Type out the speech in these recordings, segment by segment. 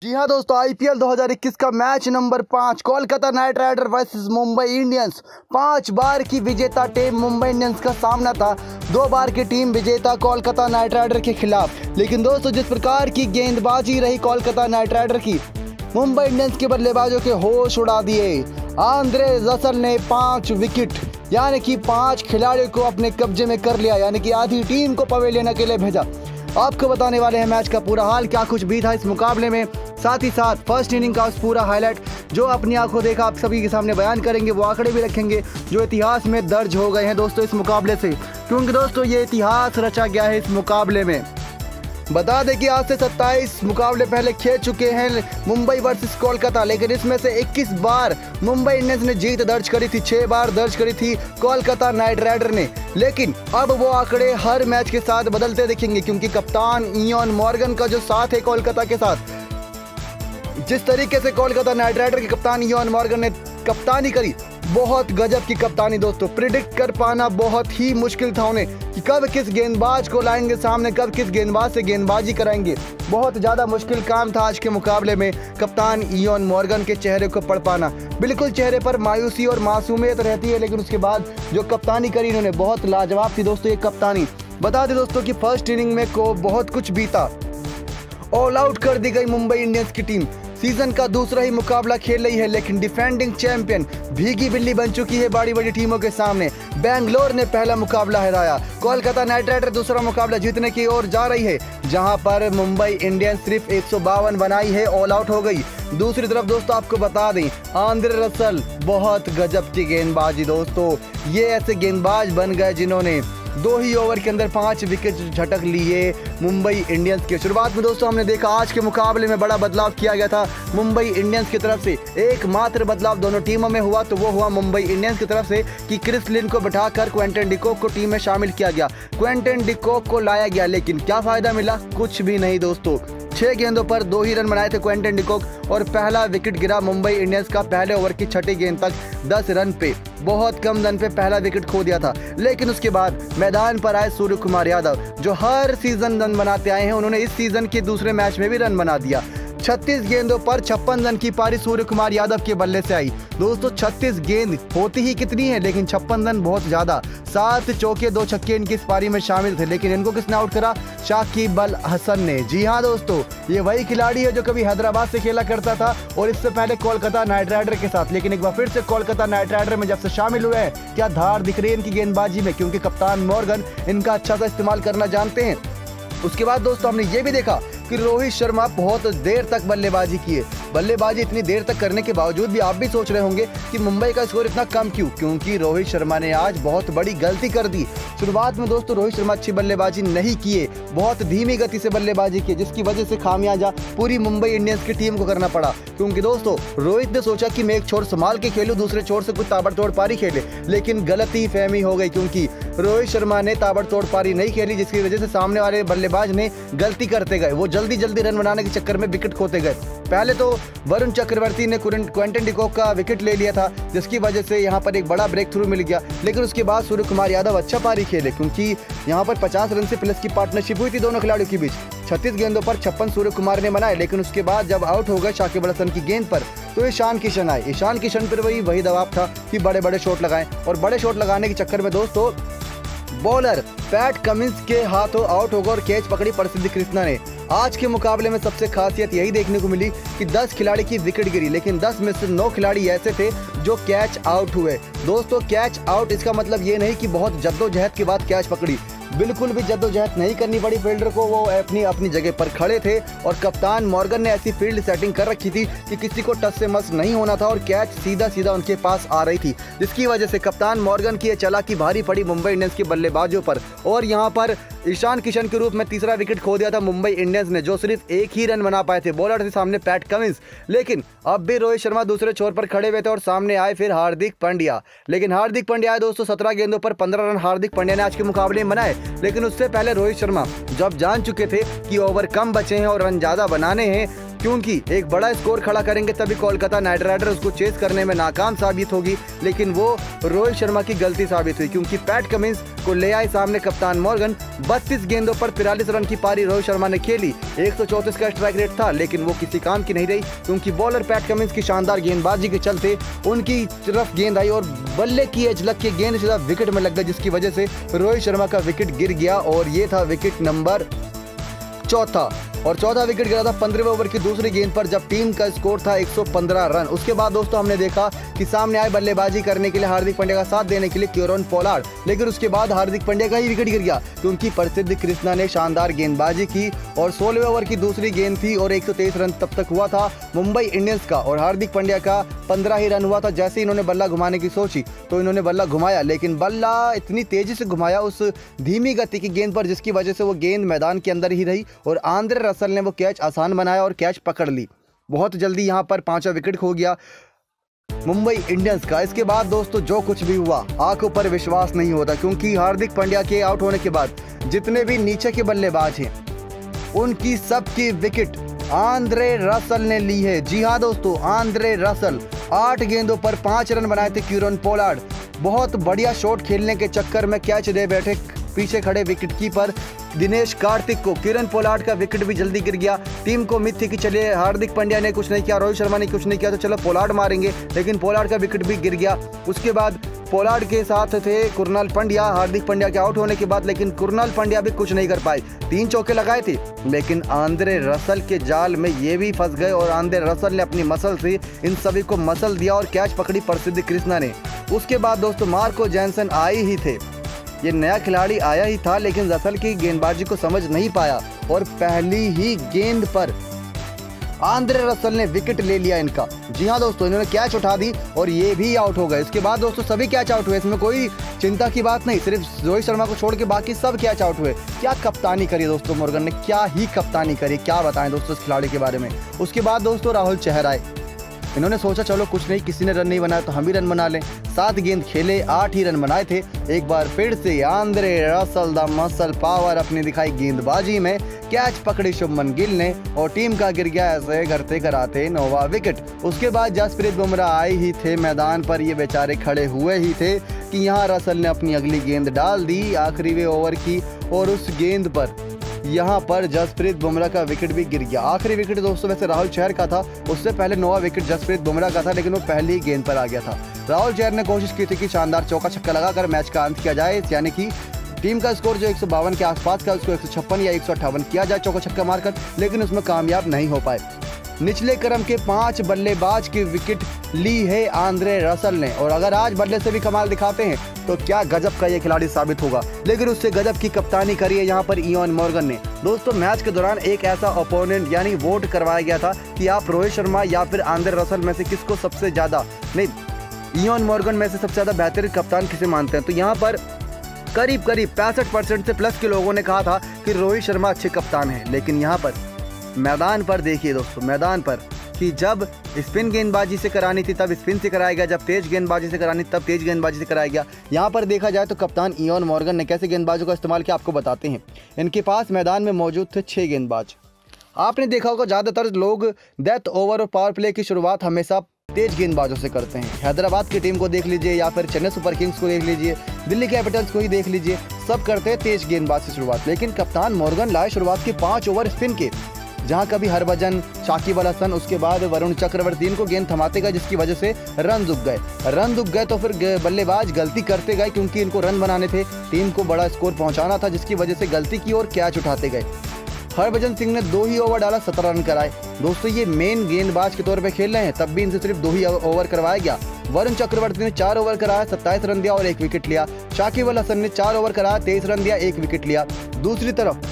जी हाँ दोस्तों, आईपीएल 2021 का match number 5 Kolkata Knight Rider versus Mumbai Indians. 5 बार की विजेता टीम मुंबई इंडियंस का सामना था 2 बार की टीम विजेता कोलकाता नाइट राइडर के खिलाफ। लेकिन दोस्तों, जिस प्रकार की गेंदबाजी रही कोलकाता नाइट राइडर की, मुंबई इंडियंस के बल्लेबाजों के होश उड़ा दिए। आंद्रे रसल ने 5 विकेट यानी कि 5 खिलाड़ियों को अपने कब्जे में कर लिया, यानी कि आधी टीम को पवेलियन के लिए भेजा। आपको बताने वाले हैं मैच का पूरा हाल, क्या कुछ भी था इस मुकाबले में, साथ ही साथ फर्स्ट इनिंग का पूरा हाईलाइट जो अपनी आंखों देखा आप सभी के सामने बयान करेंगे। वो आंकड़े भी रखेंगे जो इतिहास में दर्ज हो गए हैं दोस्तों इस मुकाबले से, क्योंकि दोस्तों ये इतिहास रचा गया है इस मुकाबले में। बता दें कि आज से 27 मुकाबले पहले खेल चुके हैं मुंबई वर्सेस कोलकाता, लेकिन इसमें से 21 बार मुंबई इंडियंस ने जीत दर्ज करी थी, 6 बार दर्ज करी थी कोलकाता नाइट राइडर ने। लेकिन अब वो आंकड़े हर मैच के साथ बदलते दिखेंगे, क्योंकि कप्तान इयान मॉर्गन का जो साथ है कोलकाता के साथ, जिस तरीके से कोलकाता नाइट राइडर के कप्तान इयान मॉर्गन ने कप्तानी करी, बहुत गजब की कप्तानी दोस्तों। प्रिडिक्ट कर पाना बहुत ही मुश्किल था उन्हें कि कब किस गेंदबाज को लाएंगे सामने, कब किस गेंदबाज से गेंदबाजी कराएंगे। बहुत ज़्यादा मुश्किल काम था आज के मुकाबले में कप्तान इयान मॉर्गन के चेहरे को पढ़ पाना। बिल्कुल चेहरे पर मायूसी और मासूमियत रहती है, लेकिन उसके बाद जो कप्तानी करी इन्होंने बहुत लाजवाब थी दोस्तों ये कप्तानी। बता दें दोस्तों कि फर्स्ट इनिंग में को बहुत कुछ बीता, ऑल आउट कर दी गई मुंबई इंडियंस की टीम। सीजन का दूसरा ही मुकाबला खेल रही है, लेकिन डिफेंडिंग चैंपियन भीगी बिल्ली बन चुकी है बड़ी बड़ी टीमों के सामने। बेंगलोर ने पहला मुकाबला हराया, कोलकाता नाइट राइडर दूसरा मुकाबला जीतने की ओर जा रही है, जहां पर मुंबई इंडियंस सिर्फ 152 बनाई है, ऑल आउट हो गई। दूसरी तरफ दोस्तों आपको बता दें, आंद्रे रसल बहुत गजब की गेंदबाजी दोस्तों। ये ऐसे गेंदबाज बन गए जिन्होंने 2 ही ओवर के अंदर 5 विकेट झटक लिए मुंबई इंडियंस के। शुरुआत में दोस्तों हमने देखा आज के मुकाबले में बड़ा बदलाव किया गया था मुंबई इंडियंस की तरफ से। एकमात्र बदलाव दोनों टीमों में हुआ तो वो हुआ मुंबई इंडियंस की तरफ से कि क्रिस लिन को बिठाकर क्विंटन डिकॉक को टीम में शामिल किया गया। क्विंटन डिकॉक को लाया गया, लेकिन क्या फायदा मिला? कुछ भी नहीं दोस्तों। 6 गेंदों पर 2 ही रन बनाए थे क्विंटन डिकॉक और पहला विकेट गिरा मुंबई इंडियंस का पहले ओवर की 6ठी गेंद तक 10 रन पे। बहुत कम रन पे पहला विकेट खो दिया था, लेकिन उसके बाद मैदान पर आए सूर्य कुमार यादव, जो हर सीजन रन बनाते आए हैं। उन्होंने इस सीजन के दूसरे मैच में भी रन बना दिया। 36 गेंदों पर 56 रन की पारी सूर्य कुमार यादव के बल्ले से आई दोस्तों। 36 गेंद होती ही कितनी है, लेकिन 56 रन बहुत ज्यादा। 7 चौके 2 छक्के इनकी इस पारी में शामिल थे, लेकिन इनको किसने आउट करा? शाकिब अल हसन ने। जी हाँ दोस्तों, ये वही खिलाड़ी है जो कभी हैदराबाद से खेला करता था और इससे पहले कोलकाता नाइट राइडर के साथ, लेकिन एक बार फिर से कोलकाता नाइट राइडर में जब से शामिल हुए हैं, क्या धार दिख रही है इनकी गेंदबाजी में, क्योंकि कप्तान मॉर्गन इनका अच्छा सा इस्तेमाल करना जानते हैं। उसके बाद दोस्तों हमने ये भी देखा कि रोहित शर्मा बहुत देर तक बल्लेबाजी किए। बल्लेबाजी इतनी देर तक करने के बावजूद भी आप भी सोच रहे होंगे कि मुंबई का स्कोर इतना कम क्यों, क्योंकि रोहित शर्मा ने आज बहुत बड़ी गलती कर दी। शुरुआत में दोस्तों रोहित शर्मा अच्छी बल्लेबाजी नहीं किए, बहुत धीमी गति से बल्लेबाजी की, जिसकी वजह से खामियाजा पूरी मुंबई इंडियंस की टीम को करना पड़ा। क्योंकि दोस्तों रोहित ने सोचा कि मैं एक छोर संभाल के खेलूं, दूसरे छोर से कुछ ताबड़तोड़ पारी खेले, लेकिन गलती फहमी हो गई, क्योंकि रोहित शर्मा ने ताबड़तोड़ पारी नहीं खेली, जिसकी वजह से सामने वाले बल्लेबाज ने गलती करते गए। वो जल्दी जल्दी रन बनाने के चक्कर में विकेट खोते गए। पहले तो वरुण चक्रवर्ती ने क्विंटन डिकॉक का विकेट ले लिया था, जिसकी वजह से यहाँ पर एक बड़ा ब्रेक थ्रू मिल गया। लेकिन उसके बाद सूर्य कुमार यादव अच्छा पारी खेले, क्योंकि यहाँ पर 50 रन से प्लस की पार्टनरशिप हुई थी दोनों खिलाड़ियों के बीच। 36 गेंदों पर 56 सूर्य कुमार ने बनाए, लेकिन उसके बाद जब आउट हो गए शाकिब अल हसन की गेंद पर, तो ईशान किशन आए। ईशान किशन पर वही दबाव था कि बड़े बड़े शॉट लगाएं, और बड़े शॉट लगाने के चक्कर में दोस्तों बॉलर पैट कमिंस के हाथों आउट हो गए और कैच पकड़ी प्रसिद्ध कृष्णा ने। आज के मुकाबले में सबसे खासियत यही देखने को मिली कि 10 खिलाड़ी की विकेट गिरी, लेकिन 10 में से 9 खिलाड़ी ऐसे थे जो कैच आउट हुए। दोस्तों कैच आउट इसका मतलब ये नहीं कि बहुत जद्दोजहद के बाद कैच पकड़ी, बिल्कुल भी जद्दोजहद नहीं करनी पड़ी फील्डर को, वो अपनी जगह पर खड़े थे और कप्तान मॉर्गन ने ऐसी फील्ड सेटिंग कर रखी थी कि किसी को टच से मस नहीं होना था और कैच सीधा सीधा उनके पास आ रही थी, जिसकी वजह से कप्तान मॉर्गन की ये चालाकी भारी पड़ी मुंबई इंडियंस के बल्लेबाजों पर। और यहाँ पर ईशान किशन के रूप में तीसरा विकेट खो दिया था मुंबई इंडियंस ने, जो सिर्फ 1 ही रन बना पाए थे। बॉलर थे सामने पैट कमिंस, लेकिन अब भी रोहित शर्मा दूसरे छोर पर खड़े हुए थे और सामने आए फिर हार्दिक पांड्या। लेकिन हार्दिक पांड्या आए दोस्तों 17 गेंदों पर 15 रन हार्दिक पांड्या ने आज के मुकाबले में बनाए। लेकिन उससे पहले रोहित शर्मा जब जान चुके थे कि ओवर कम बचे हैं और रन ज्यादा बनाने हैं, क्योंकि एक बड़ा स्कोर खड़ा करेंगे तभी कोलकाता नाइट राइडर उसको चेस करने में नाकाम साबित होगी। लेकिन वो रोहित शर्मा की गलती साबित हुई, क्योंकि पैट कमिंस को ले आए सामने कप्तान मॉर्गन। 32 गेंदों पर 43 रन की पारी रोहित शर्मा ने खेली। 134 का स्ट्राइक रेट था, लेकिन वो किसी काम की नहीं रही, क्योंकि बॉलर पैट कमिंस की शानदार गेंदबाजी के चलते उनकी तरफ गेंद आई और बल्ले की एज लग के गेंद सीधा विकेट में लग गई, जिसकी वजह से रोहित शर्मा का विकेट गिर गया और ये था विकेट नंबर चौथा। और चौथा विकेट गिरा था 15वें ओवर की दूसरी गेंद पर, जब टीम का स्कोर था 115 रन। उसके बाद दोस्तों हमने देखा कि सामने आए बल्लेबाजी करने के लिए हार्दिक पांड्या का साथ देने के लिए कीरोन पोलार्ड, लेकिन उसके बाद हार्दिक पांड्या का ही विकेट गिर गया, क्योंकि प्रसिद्ध कृष्णा ने शानदार गेंदबाजी की। और 16वें ओवर की दूसरी गेंद थी और 123 रन तब तक हुआ था मुंबई इंडियंस का, और हार्दिक पांड्या का 15 ही रन हुआ था। जैसे इन्होंने बल्ला घुमाने की सोची तो इन्होंने बल्ला घुमाया, लेकिन बल्ला इतनी तेजी से घुमाया उस धीमी गति की गेंद पर, जिसकी वजह से वो गेंद मैदान के अंदर ही रही और आंद्रे रसल ने वो कैच आसान बनाया और कैच पकड़ ली। बहुत जल्दी यहां पर 5वां विकेट खो गया मुंबई इंडियंस का। इसके बाद दोस्तों जो कुछ भी हुआ, आंखों पर विश्वास नहीं होता, क्योंकि हार्दिक पांड्या के आउट होने के बाद जितने भी नीचे के बल्लेबाज हैं उनकी सबकी विकेट आंद्रे रसल ने ली है। जी हाँ दोस्तों, आंद्रे रसल 8 गेंदों पर 5 रन बनाए थे। कीरोन पोलार्ड बहुत बढ़िया शॉट खेलने के चक्कर में कैच दे बैठे पीछे खड़े विकेटकीपर दिनेश कार्तिक को। कीरोन पोलार्ड का विकेट भी जल्दी गिर गया। टीम को उम्मीद थी कि चलिए हार्दिक पांड्या ने कुछ नहीं किया, रोहित शर्मा ने कुछ नहीं किया, तो चलो पोलार्ड मारेंगे, लेकिन पोलार्ड का विकेट भी गिर गया। उसके बाद पोलार्ड के साथ थे कुरनाल पांड्या हार्दिक पांड्या के आउट होने के बाद, लेकिन कुरनाल पांड्या भी कुछ नहीं कर पाए। 3 चौके लगाए थे, लेकिन आंद्रे रसल के जाल में ये भी फंस गए और आंद्रे रसल ने अपनी मसल से इन सभी को मसल दिया और कैच पकड़ी प्रसिद्ध कृष्णा ने। उसके बाद दोस्तों मार्को जैनसन आए ही थे, ये नया खिलाड़ी आया ही था, लेकिन रसल की गेंदबाजी को समझ नहीं पाया और पहली ही गेंद पर आंद्रे रसल ने विकेट ले लिया इनका। जी हाँ दोस्तों, इन्होंने कैच उठा दी और ये भी आउट हो गए। इसके बाद दोस्तों सभी कैच आउट हुए, इसमें कोई चिंता की बात नहीं, सिर्फ रोहित शर्मा को छोड़ के बाकी सब कैच आउट हुए। क्या कप्तानी करी दोस्तों मॉर्गन ने, क्या ही कप्तानी करी, क्या बताएं दोस्तों इस खिलाड़ी के बारे में। उसके बाद दोस्तों राहुल चहर आए, इन्होंने सोचा चलो कुछ नहीं, किसी ने रन नहीं बनाया तो हम ही रन बना लें। 7 गेंद खेले, 8 ही रन बनाए थे। एक बार फिर से Andre Russell the muscle power अपनी दिखाई गेंदबाजी में, कैच पकड़ी शुभमन गिल ने और टीम का गिर गया ऐसे करते कराते 9वां विकेट। उसके बाद जसप्रीत बुमराह आए ही थे मैदान पर, ये बेचारे खड़े हुए ही थे कि यहाँ रसल ने अपनी अगली गेंद डाल दी आखिरी ओवर की, और उस गेंद पर यहाँ पर जसप्रीत बुमराह का विकेट भी गिर गया। आखिरी विकेट दोस्तों वैसे राहुल चहर का था, उससे पहले 9वां विकेट जसप्रीत बुमराह का था, लेकिन वो पहली गेंद पर आ गया था। राहुल चहर ने कोशिश की थी कि शानदार चौका छक्का लगाकर मैच का अंत किया जाए, यानी कि टीम का स्कोर जो 152 के आसपास का उसको 156 या 158 किया जाए चौका छक्का मारकर, लेकिन उसमें कामयाब नहीं हो पाए। निचले क्रम के 5 बल्लेबाज की विकेट ली है आंद्रे रसल ने, और अगर आज बल्ले से भी कमाल दिखाते हैं तो क्या गजब का ये खिलाड़ी साबित होगा। लेकिन उससे गजब की कप्तानी करी है यहाँ पर इयोन मॉर्गन ने। दोस्तों मैच के दौरान एक ऐसा ओपोनेंट यानी वोट करवाया गया था कि आप रोहित शर्मा या फिर आंद्रे रसल में से किसको सबसे ज्यादा, नहीं इयोन मॉर्गन में से सबसे ज्यादा बेहतरीन कप्तान किसे मानते हैं। तो यहाँ पर करीब 65% से प्लस के लोगों ने कहा था कि रोहित शर्मा अच्छे कप्तान हैं। लेकिन यहाँ पर मैदान पर देखिए दोस्तों, मैदान पर कि जब स्पिन गेंदबाजी से करानी थी तब स्पिन से कराया गया, जब तेज गेंदबाजी से करानी तब तेज गेंदबाजी से कराया गया। यहाँ पर देखा जाए तो कप्तान इयोन मॉर्गन ने कैसे गेंदबाजों का इस्तेमाल किया आपको बताते हैं। इनके पास मैदान में मौजूद थे 6 गेंदबाज। आपने देखा होगा ज़्यादातर लोग डेथ ओवर और पावर प्ले की शुरुआत हमेशा तेज गेंदबाजों से करते हैं। हैदराबाद की टीम को देख लीजिए या फिर चेन्नई सुपर किंग्स को देख लीजिए, दिल्ली कैपिटल्स को ही देख लीजिए, सब करते हैं तेज गेंदबाज से शुरुआत। लेकिन कप्तान मॉर्गन लाए शुरुआत के 5 ओवर स्पिन के, जहां कभी हरभजन, शाकिब अल हसन, उसके बाद वरुण चक्रवर्ती इनको गेंद थमाते गए, जिसकी वजह से रन रुक गए। तो फिर बल्लेबाज गलती करते गए क्योंकि इनको रन बनाने थे, टीम को बड़ा स्कोर पहुंचाना था, जिसकी वजह से गलती की और कैच उठाते गए। हरभजन सिंह ने 2 ही ओवर डाला, 17 रन कराए। दोस्तों ये मेन गेंदबाज के तौर पे खेल रहे हैं, तब भी इनसे सिर्फ 2 ही ओवर करवाया गया। वरुण चक्रवर्ती ने 4 ओवर कराया, 27 रन दिया और 1 विकेट लिया। शाकिब अल हसन ने 4 ओवर कराया, 23 रन दिया, 1 विकेट लिया। दूसरी तरफ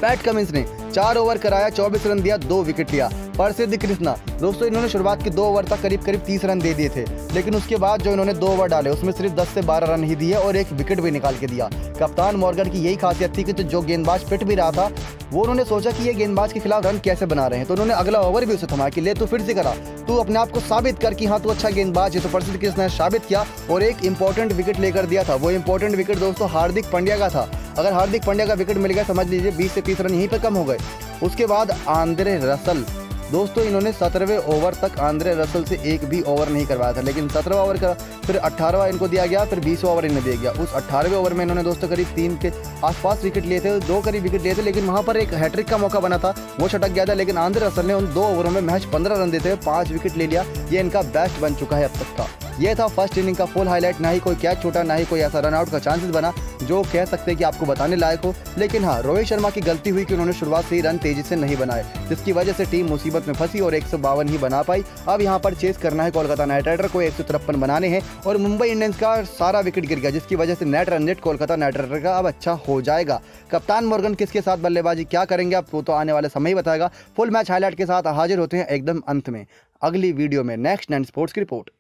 पैट कमिंस ने 4 ओवर कराया, 24 रन दिया, 2 विकेट लिया। प्रसिद्ध कृष्णा दोस्तों इन्होंने शुरुआत के 2 ओवर तक करीब 30 रन दे दिए थे, लेकिन उसके बाद जो इन्होंने 2 ओवर डाले उसमें सिर्फ 10 से 12 रन ही दिए और 1 विकेट भी निकाल के दिया। कप्तान मॉर्गन की यही खासियत थी कि तो जो गेंदबाज पिट भी रहा था वो उन्होंने सोचा कि ये गेंदबाज के खिलाफ रन कैसे बना रहे हैं, तो उन्होंने अगला ओवर भी उसे थमा कि ले तू फिर से करा, तू अपने आप को साबित कर कि हाँ तू अच्छा गेंदबाज है। तो प्रसिद्ध कृष्णा ने साबित किया और एक इंपॉर्टेंट विकेट लेकर दिया था। वो इंपॉर्टेंट विकेट दोस्तों हार्दिक पांड्या का था। अगर हार्दिक पांड्या का विकेट मिल गया समझ लीजिए 20 से 30 रन यहीं पर कम हो गए। उसके बाद आंद्रे रसल दोस्तों इन्होंने 17वें ओवर तक आंद्रे रसल से एक भी ओवर नहीं करवाया था, लेकिन 17वां ओवर का फिर 18वां इनको दिया गया, फिर 20वां ओवर इन्हें दिया गया। उस 18वें ओवर में इन्होंने दोस्तों करीब 3 के आसपास विकेट लिए थे, 2 करीब विकेट लिए थे, लेकिन वहाँ पर एक हैट्रिक का मौका बना था, वो छटक गया था। लेकिन आंद्रे रसल ने उन 2 ओवरों में महज 15 रन देते हुए 5 विकेट ले लिया। ये इनका बेस्ट बन चुका है अब तक का। ये था फर्स्ट इनिंग का फुल हाईलाइट। ना ही कोई कैच छूटा, ना ही कोई ऐसा रन आउट का चांसेस बना जो कह सकते हैं कि आपको बताने लायक हो। लेकिन हाँ, रोहित शर्मा की गलती हुई कि उन्होंने शुरुआत से ही रन तेजी से नहीं बनाए, जिसकी वजह से टीम मुसीबत में फंसी और 152 ही बना पाई। अब यहाँ पर चेस करना है कोलकाता नाइट राइडर को, 153 बनाने हैं और मुंबई इंडियंस का सारा विकेट गिर गया, जिसकी वजह से net run rate Kolkata Knight Rider का अब अच्छा हो जाएगा। कप्तान मोर्गन किसके साथ बल्लेबाजी क्या करेंगे अब वो तो आने वाले समय ही बताएगा। फुल मैच हाईलाइट के साथ हाजिर होते हैं एकदम अंत में अगली वीडियो में। नेक्स्ट 9 स्पोर्ट्स की रिपोर्ट।